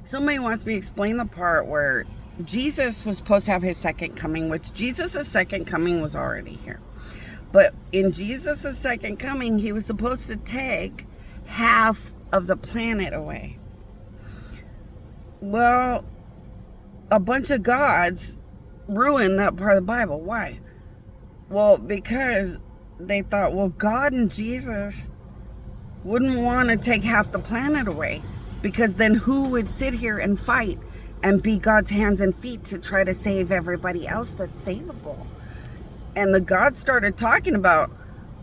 Somebody wants me to explain the part where Jesus was supposed to have his second coming, which Jesus' second coming was already here. But in Jesus' second coming, he was supposed to take half of the planet away. Well, a bunch of gods ruined that part of the Bible. Why? Well, because they thought, well, God and Jesus wouldn't want to take half the planet away, because then who would sit here and fight and be God's hands and feet to try to save everybody else that's savable? And the gods started talking about,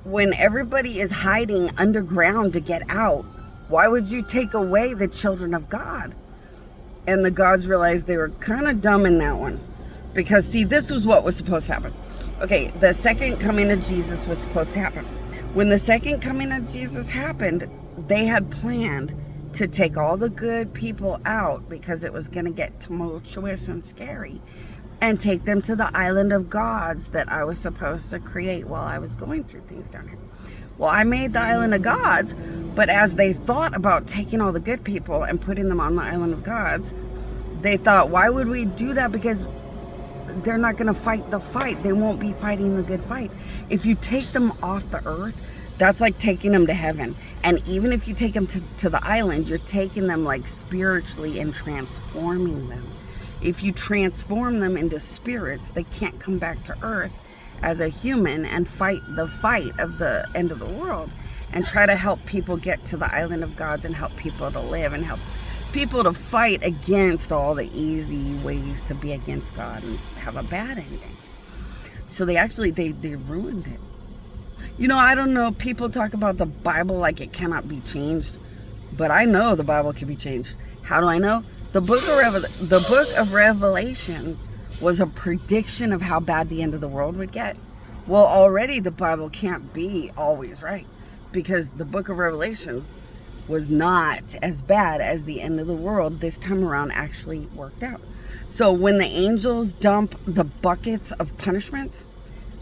when everybody is hiding underground to get out, why would you take away the children of God? And the gods realized they were kind of dumb in that one. Because, see, this was what was supposed to happen. Okay, the second coming of Jesus was supposed to happen. When the second coming of Jesus happened, they had planned to take all the good people out, because it was going to get tumultuous and scary, and take them to the island of gods that I was supposed to create while I was going through things down here. Well, I made the island of gods, but as they thought about taking all the good people and putting them on the island of gods, they thought, why would we do that? Because they're not going to fight the fight. They won't be fighting the good fight. If you take them off the earth, that's like taking them to heaven. And even if you take them to the island, you're taking them like spiritually and transforming them. If you transform them into spirits, they can't come back to earth as a human and fight the fight of the end of the world and try to help people get to the island of gods and help people to live and help people to fight against all the easy ways to be against God and have a bad ending. So they ruined it. You know, I don't know, people talk about the Bible like it cannot be changed, but I know the Bible can be changed. How do I know? The book of Revelations was a prediction of how bad the end of the world would get. Well, already the Bible can't be always right, because the book of Revelations was not as bad as the end of the world this time around actually worked out. So when the angels dump the buckets of punishments,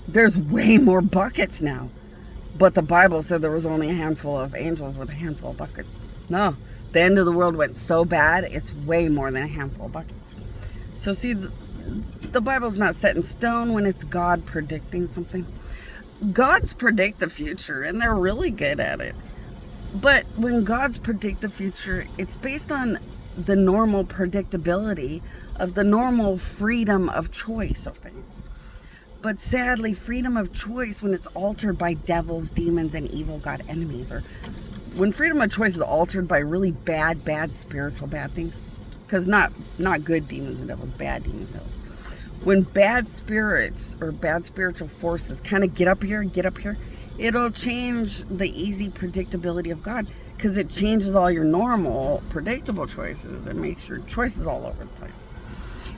there's way more buckets now. But the Bible said there was only a handful of angels with a handful of buckets. No, the end of the world went so bad, it's way more than a handful of buckets. So see, the Bible's not set in stone when it's God predicting something. Gods predict the future, and they're really good at it. But when gods predict the future, it's based on the normal predictability of the normal freedom of choice of things. But sadly, freedom of choice, when it's altered by devils, demons, and evil god enemies, or when freedom of choice is altered by really bad spiritual bad things, because not good demons and devils, bad demons and devils. When bad spirits or bad spiritual forces kind of get up here, it'll change the easy predictability of God, because it changes all your normal predictable choices and makes your choices all over the place.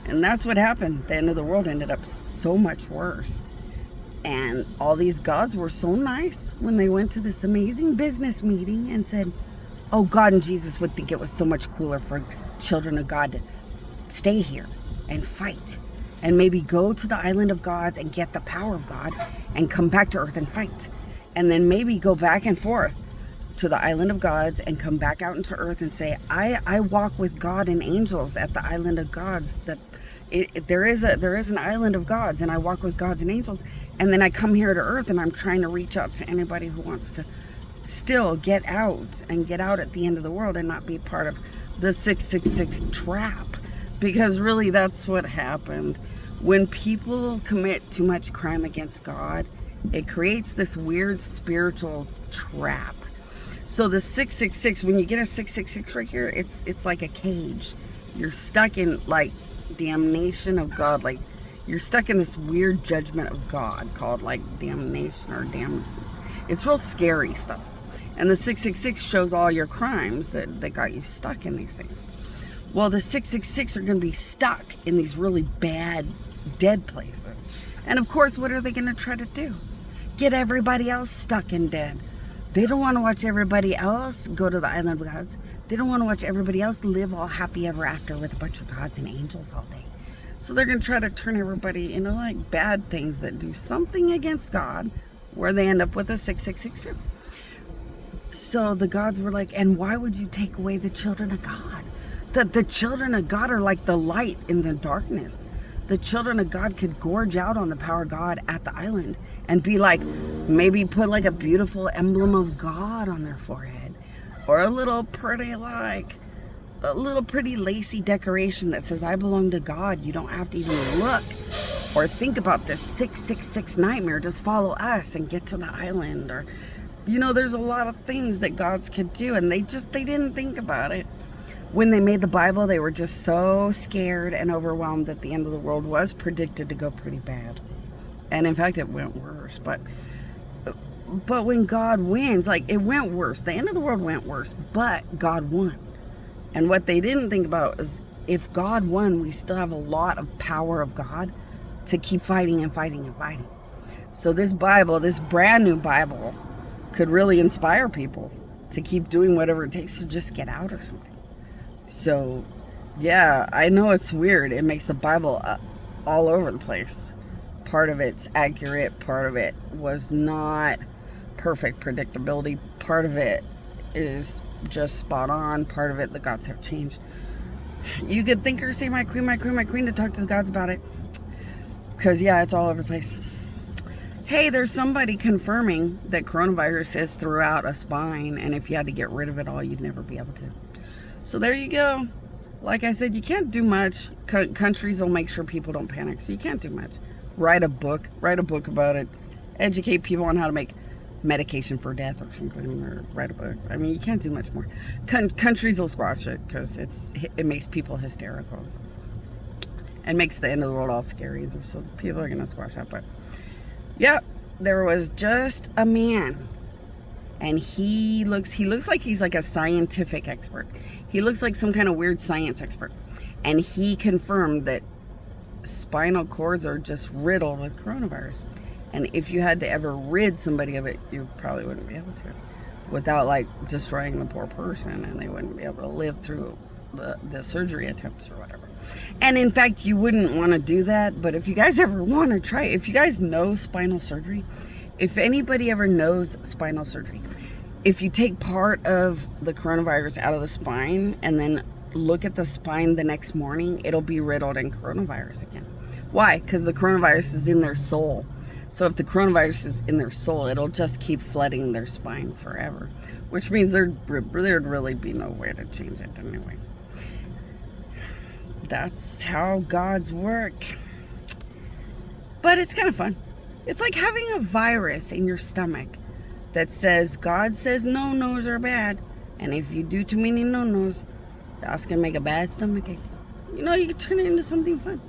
And that's what happened. The end of the world ended up so much worse. And all these gods were so nice when they went to this amazing business meeting and said, oh, God and Jesus would think it was so much cooler for children of God to stay here and fight and maybe go to the island of gods and get the power of God and come back to earth and fight. And then maybe go back and forth to the island of gods and come back out into earth and say, I walk with God and angels at the island of gods. There is an island of gods, and I walk with gods and angels, and then I come here to earth and I'm trying to reach out to anybody who wants to still get out at the end of the world and not be part of the 666 trap. Because really that's what happened. When people commit too much crime against God, it creates this weird spiritual trap. So the 666, when you get a 666 right here, it's like a cage. You're stuck in like damnation of God. Like you're stuck in this weird judgment of God called like damnation or damn. It's real scary stuff. And the 666 shows all your crimes that got you stuck in these things. Well, the 666 are going to be stuck in these really bad, dead places. And of course, what are they going to try to do? Get everybody else stuck and dead. They don't want to watch everybody else go to the island of gods. They don't want to watch everybody else live all happy ever after with a bunch of gods and angels all day. So they're going to try to turn everybody into like bad things that do something against God, where they end up with a 666 too. So the gods were like, and why would you take away the children of God? The children of God are like the light in the darkness. The children of God could gorge out on the power of God at the island and be like, maybe put like a beautiful emblem of God on their forehead, or a little pretty lacy decoration that says, I belong to God. You don't have to even look or think about this 666 nightmare. Just follow us and get to the island. Or, there's a lot of things that gods could do, and they didn't think about it. When they made the Bible, they were just so scared and overwhelmed that the end of the world was predicted to go pretty bad. And in fact, it went worse. But when God wins, like, it went worse. The end of the world went worse, but God won. And what they didn't think about is, if God won, we still have a lot of power of God to keep fighting and fighting and fighting. So this Bible, this brand new Bible, could really inspire people to keep doing whatever it takes to just get out or something. So, yeah, I know it's weird. It makes the Bible all over the place. Part of it's accurate. Part of it was not perfect predictability. Part of it is just spot on. Part of it, the gods have changed. You could think or say, my queen, my queen, my queen, to talk to the gods about it. Because, yeah, it's all over the place. Hey, there's somebody confirming that coronavirus is throughout a spine, and if you had to get rid of it all, you'd never be able to. So there you go. Like I said, you can't do much. Countries will make sure people don't panic, so you can't do much. Write a book about it. Educate people on how to make medication for death or something, or write a book. I mean, you can't do much more. Countries will squash it because it makes people hysterical. So. And makes the end of the world all scary. So people are going to squash that. But, yeah, there was just a man. And he looks like he's like a scientific expert. He looks like some kind of weird science expert. And he confirmed that spinal cords are just riddled with coronavirus. And if you had to ever rid somebody of it, you probably wouldn't be able to. Without, like, destroying the poor person. And they wouldn't be able to live through the surgery attempts or whatever. And, in fact, you wouldn't want to do that. But if you guys ever want to try it, if you guys know spinal surgery, if anybody ever knows spinal surgery, if you take part of the coronavirus out of the spine and then look at the spine the next morning, it'll be riddled in coronavirus again. Why? Because the coronavirus is in their soul. So if the coronavirus is in their soul, it'll just keep flooding their spine forever, which means there'd really be no way to change it anyway. That's how gods work. But it's kind of fun. It's like having a virus in your stomach that says, God says no-nos are bad. And if you do too many no-nos, that's going to make a bad stomach ache. You can turn it into something fun.